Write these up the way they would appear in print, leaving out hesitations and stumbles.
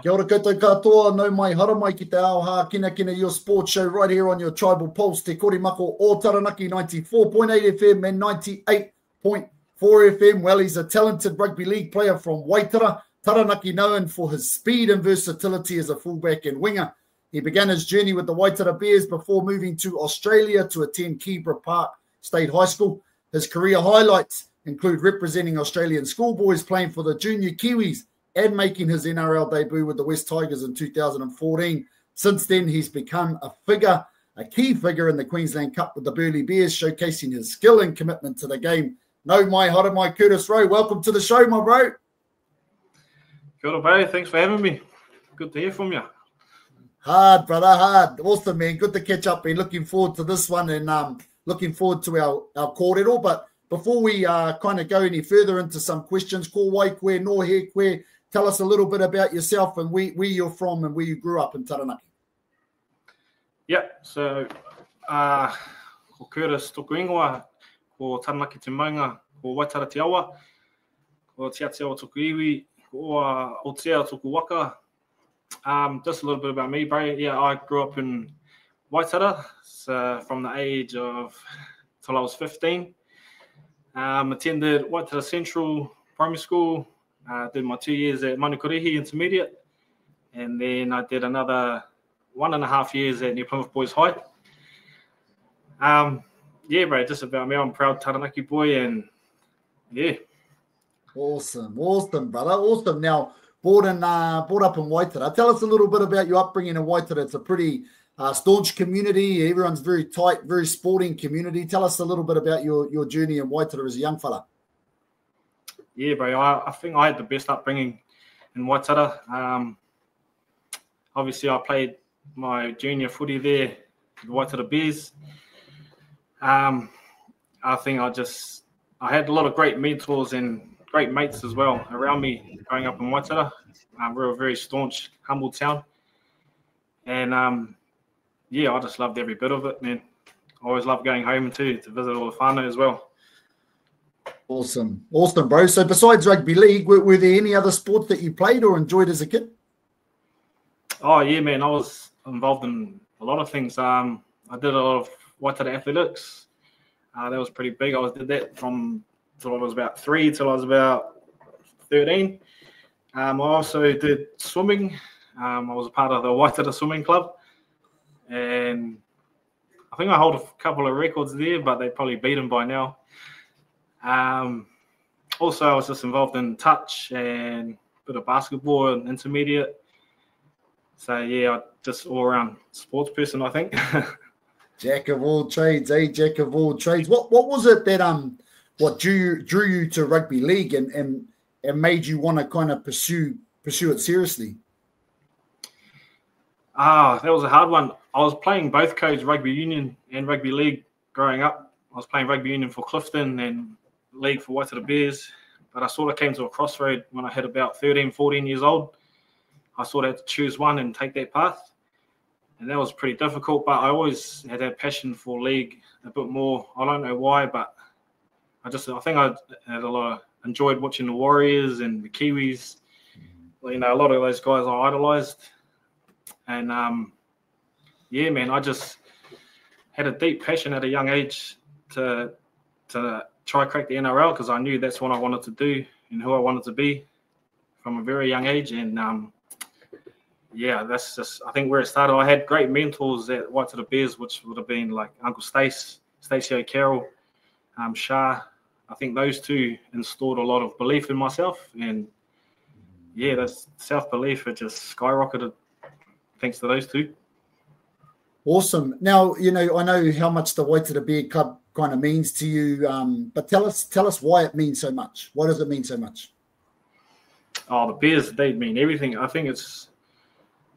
Kia ora koutou katoa, no mai hara mai ki te ao Hākinakina, your sports show right here on your Tribal Pulse, te korimako o Taranaki 94.8 FM and 98.4 FM. Well, he's a talented rugby league player from Waitara, Taranaki, known for his speed and versatility as a fullback and winger. He began his journey with the Waitara Bears before moving to Australia to attend Keebra Park State High School. His career highlights include representing Australian Schoolboys, playing for the Junior Kiwis, and making his NRL debut with the West Tigers in 2014. Since then, he's become a key figure in the Queensland Cup with the Burleigh Bears, showcasing his skill and commitment to the game. No mai hara mai, Kurtis Rowe. Welcome to the show, my bro. Kia ora, bro. Thanks for having me. Good to hear from you. Hard, brother, hard. Awesome, man. Good to catch up. Been looking forward to this one and looking forward to our kōrero. But before we kind of go any further into some questions, ko wai koe, no he koe, tell us a little bit about yourself and where you're from and where you grew up in Taranaki. Yeah, so ko Kurtis toku ingoa, ko Taranaki te maunga, ko Waitara te awa, ko te awa toku iwi, ko Aotea toku waka. Just a little bit about me, bro. Yeah, I grew up in Waitara from the age of till I was 15. Attended Waitara Central Primary School. Did my 2 years at Manukurihi Intermediate, and then I did another 1.5 years at New Plymouth Boys High. Yeah, bro, just about me. I'm a proud Taranaki boy, and yeah. Awesome, brother. Awesome. Now, brought up in Waitara. Tell us a little bit about your upbringing in Waitara. It's a pretty staunch community. Everyone's very tight, very sporting community. Tell us a little bit about your journey in Waitara as a young fella. Yeah, bro, I think I had the best upbringing in Waitara. Obviously, I played my junior footy there, the Waitara Bears. I think I had a lot of great mentors and great mates as well around me growing up in Waitara. We're a very staunch, humble town. And, yeah, I just loved every bit of it, man. I always loved going home too, to visit all the whānau as well. Awesome, bro. So besides rugby league, were there any other sports that you played or enjoyed as a kid? Oh, yeah, man. I was involved in a lot of things. I did a lot of Waitara athletics. That was pretty big. Did that from till I was about 3 till I was about 13. I also did swimming. I was a part of the Waitara Swimming Club. And I think I hold a couple of records there, but they probably beat them by now. Also, I was just involved in touch and a bit of basketball and intermediate. So, yeah, I just all-around sports person, I think. Jack of all trades, Jack of all trades. What was it that what drew you to rugby league and made you want to kind of pursue it seriously? That was a hard one. I was playing both codes, rugby union and rugby league, growing up. I was playing rugby union for Clifton and league for Waitara Bears, but I sort of came to a crossroad when I hit about 13, 14 years old. I sort of had to choose one and take that path, and that was pretty difficult, but I always had that passion for league a bit more. I don't know why, but I think I had enjoyed watching the Warriors and the Kiwis. You know, a lot of those guys I idolised, and yeah, man, I just had a deep passion at a young age to try crack the NRL, because I knew that's what I wanted to do and who I wanted to be from a very young age. And yeah, that's just, I think, where it started. I had great mentors at Waitara Bears, which would have been like Uncle Stacey O'Carroll, Shah. I think those two installed a lot of belief in myself, and yeah, that self-belief, it just skyrocketed thanks to those two. Awesome. Now, you know, I know how much the Waitara Bear Club kind of means to you, but tell us why it means so much. Why does it mean so much? Oh, the Bears, they mean everything. I think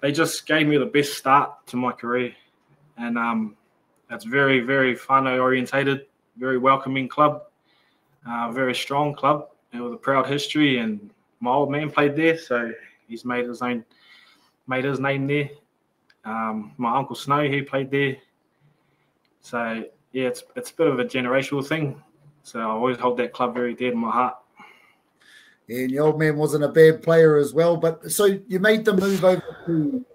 they just gave me the best start to my career, and it's very, very whānau orientated, very welcoming club, very strong club, and with a proud history. And my old man played there, so he's made his name there. My Uncle Snow, he played there. So, yeah, it's a bit of a generational thing. So I always hold that club very dear to my heart. And your old man wasn't a bad player as well. But so you made the move over to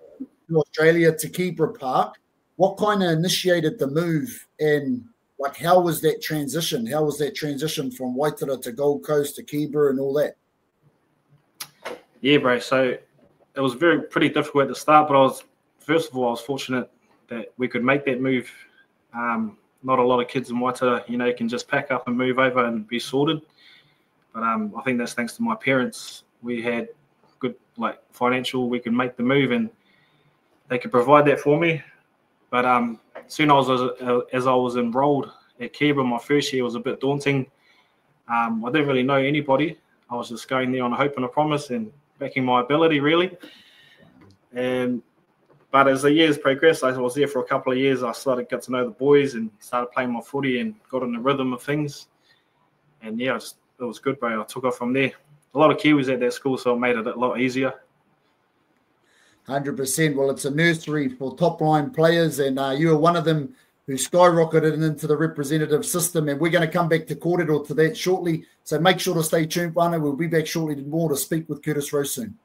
Australia to Keebra Park. What kind of initiated the move, and like how was that transition? How was that transition from Waitara to Gold Coast to Keebra and all that? Yeah, bro. So it was pretty difficult at the start, but first of all, I was fortunate that we could make that move. Not a lot of kids in Waitara, can just pack up and move over and be sorted. But I think that's thanks to my parents. We had good financial. We could make the move, and they could provide that for me. But soon as I was enrolled at Keebra, my first year was a bit daunting. I didn't really know anybody. I was just going there on a hope and a promise and backing my ability, really. But as the years progressed, I was there for a couple of years. I started to get to know the boys and started playing my footy and got in the rhythm of things. And yeah, it was good, bro. I took off from there. A lot of Kiwis at that school, so it made it a lot easier. 100%. Well, it's a nursery for top-line players, and you were one of them who skyrocketed into the representative system, and we're going to come back to Kōrero to that shortly. So make sure to stay tuned, whānau. We'll be back shortly more to speak with Kurtis Rowe soon.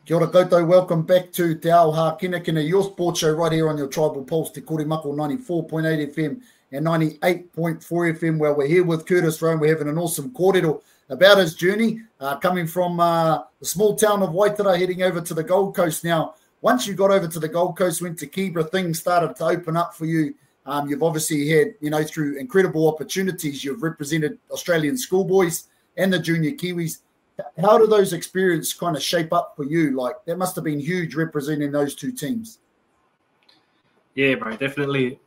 Kia ora koutou, welcome back to Te Ao Hākinakina, your sports show right here on your Tribal Pulse, Te Kore Mako 94.8 FM and 98.4 FM. Well, we're here with Kurtis Rowe. We're having an awesome kōrero about his journey, coming from the small town of Waitara, heading over to the Gold Coast. Now, once you got over to the Gold Coast, went to Keebra, things started to open up for you. You've obviously had, through incredible opportunities, you've represented Australian Schoolboys and the Junior Kiwis. How do those experiences kind of shape up for you? Like, that must have been huge representing those two teams. Yeah, bro, definitely.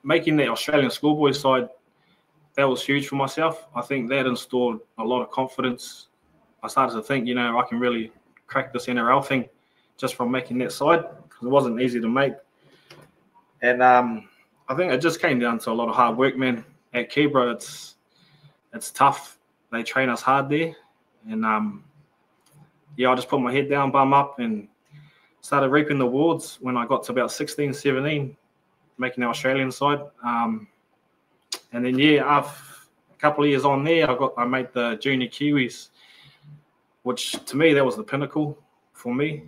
Making the Australian Schoolboys side, that was huge for myself. I think that installed a lot of confidence. I started to think, I can really crack this NRL thing just from making that side, because it wasn't easy to make. And I think it just came down to a lot of hard work, man. At Keebra, it's tough. They train us hard there. And, I just put my head down, bum up, and started reaping the rewards when I got to about 16, 17, making the Australian side. And then, a couple of years on there, I made the Junior Kiwis, which to me, that was the pinnacle for me,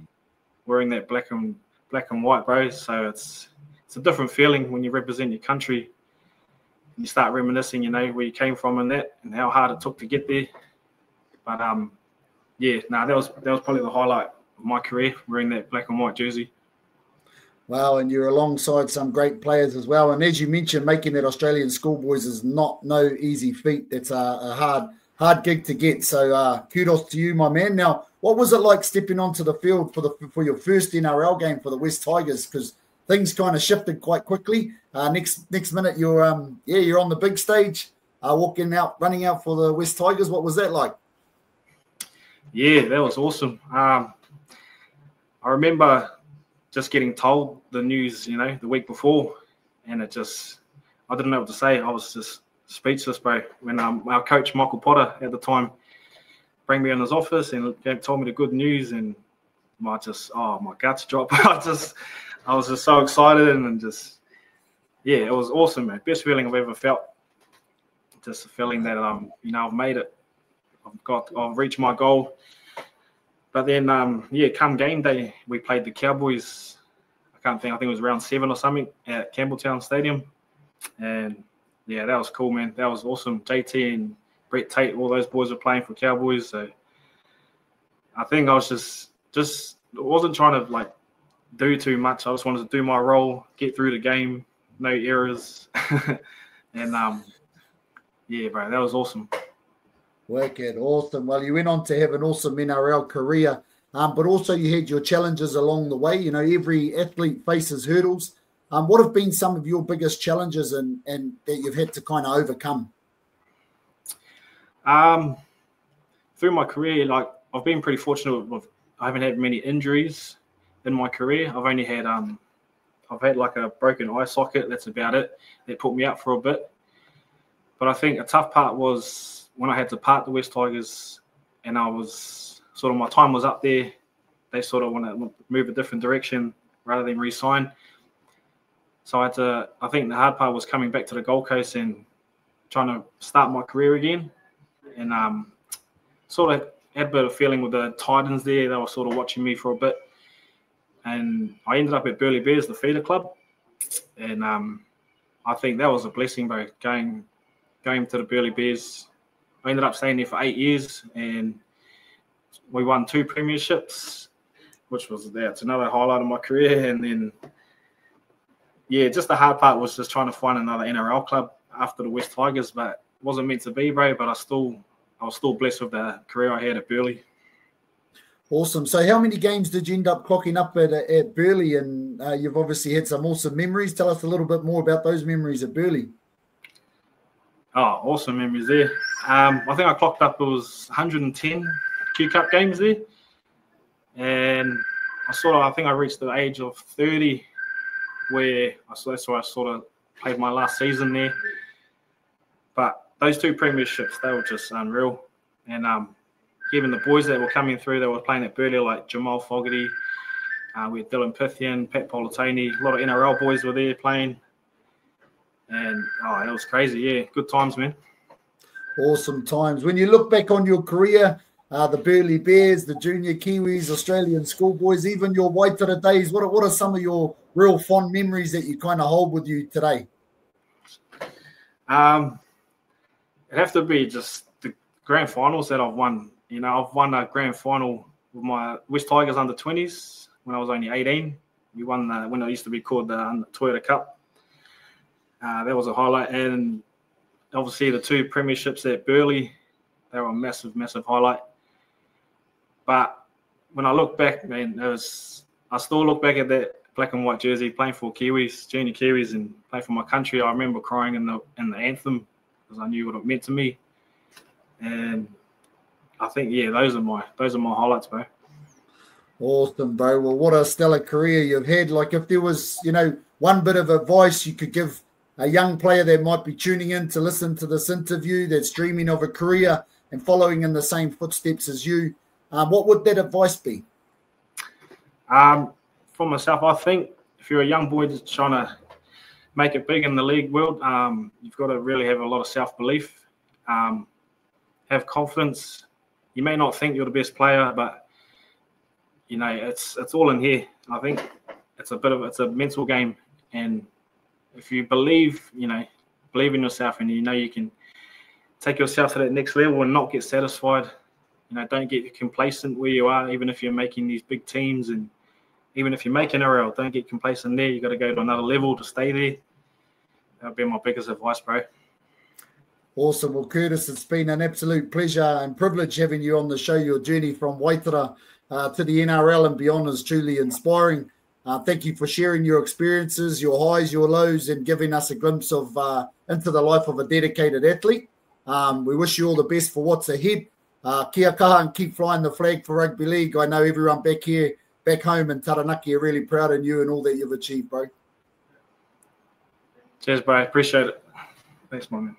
wearing that black and white, bro. So it's a different feeling when you represent your country. You start reminiscing, where you came from and how hard it took to get there. But that was probably the highlight of my career, wearing that black and white jersey. Wow, and you're alongside some great players as well. And as you mentioned, making that Australian Schoolboys is no easy feat. That's a hard gig to get. So kudos to you, my man. Now, what was it like stepping onto the field for your first NRL game for the West Tigers? Because things kind of shifted quite quickly. Next minute, you're on the big stage, running out for the West Tigers. What was that like? Yeah, that was awesome. I remember just getting told the news, the week before, and I didn't know what to say. I was just speechless, bro. When our coach, Michael Potter, at the time, bring me in his office and told me the good news, and my guts dropped. I was just so excited, and it was awesome, man. Best feeling I've ever felt. Just a feeling that I've made it. I've reached my goal. But then, come game day, we played the Cowboys. I think it was round 7 or something at Campbelltown Stadium. And that was cool, man. That was awesome. JT and Brett Tate, all those boys were playing for Cowboys. So I think I was just wasn't trying to do too much. I just wanted to do my role, get through the game, no errors. And bro, that was awesome. Wicked, awesome. Well, you went on to have an awesome NRL career, but also you had your challenges along the way. Every athlete faces hurdles. What have been some of your biggest challenges and that you've had to kind of overcome? Through my career, I've been pretty fortunate. I haven't had many injuries in my career. I've only had, I I've had like a broken eye socket. That's about it. That put me out for a bit. But I think a tough part was when I had to part the West Tigers, and I was sort of, my time was up there. They sort of want to move a different direction rather than re-sign. So I think the hard part was coming back to the Gold Coast and trying to start my career again. And sort of had a bit of feeling with the Titans there. They were sort of watching me for a bit. And I ended up at Burleigh Bears, the feeder club. And I think that was a blessing, bro, going to the Burleigh Bears. I ended up staying there for 8 years, and we won 2 premierships, which was that's another highlight of my career. And then, yeah, just the hard part was just trying to find another NRL club after the West Tigers, but it wasn't meant to be, bro. But I was still blessed with the career I had at Burleigh. Awesome. So how many games did you end up clocking up at Burleigh? And you've obviously had some awesome memories. Tell us a little bit more about those memories at Burleigh. Oh, awesome memories there. I think I clocked up, it was 110 Q Cup games there. And I think I reached the age of 30 where that's where I sort of played my last season there. But those 2 premierships, they were just unreal. And even the boys that were coming through, they were playing at Burleigh, like Jamal Fogarty, we had Dylan Pythian, Pat Politani, a lot of NRL boys were there playing. And, it was crazy, yeah. Good times, man. Awesome times. When you look back on your career, the Burleigh Bears, the Junior Kiwis, Australian Schoolboys, even your Waitara days, what are some of your real fond memories that you kind of hold with you today? It'd have to be just the grand finals that I've won. You know, I've won a grand final with my West Tigers under 20s when I was only 18. We won when it used to be called the Toyota Cup. That was a highlight. And obviously the 2 premierships at Burleigh, they were a massive, massive highlight. But when I look back, man, I still look back at that black and white jersey playing for Kiwis, Junior Kiwis, and playing for my country. I remember crying in the anthem because I knew what it meant to me. And I think, yeah, those are my highlights, bro. Awesome, bro. Well, what a stellar career you've had. Like, if there was, one bit of advice you could give a young player that might be tuning in to listen to this interview that's dreaming of a career and following in the same footsteps as you, what would that advice be? For myself, I think if you're a young boy just trying to make it big in the league world, you've got to really have a lot of self-belief, have confidence. You may not think you're the best player, but, it's all in here. I think it's a mental game. And if you believe in yourself and you can take yourself to that next level and not get satisfied, don't get complacent where you are, even if you're making these big teams and even if you're making NRL, don't get complacent there. You got to go to another level to stay there. That would be my biggest advice, bro. Awesome. Well, Kurtis, it's been an absolute pleasure and privilege having you on the show. Your journey from Waitara to the NRL and beyond is truly inspiring. Thank you for sharing your experiences, your highs, your lows, and giving us a glimpse of into the life of a dedicated athlete. We wish you all the best for what's ahead. Kia kaha and keep flying the flag for rugby league. I know everyone back home in Taranaki are really proud of you and all that you've achieved, bro. Cheers, bro. Appreciate it. Thanks, my man.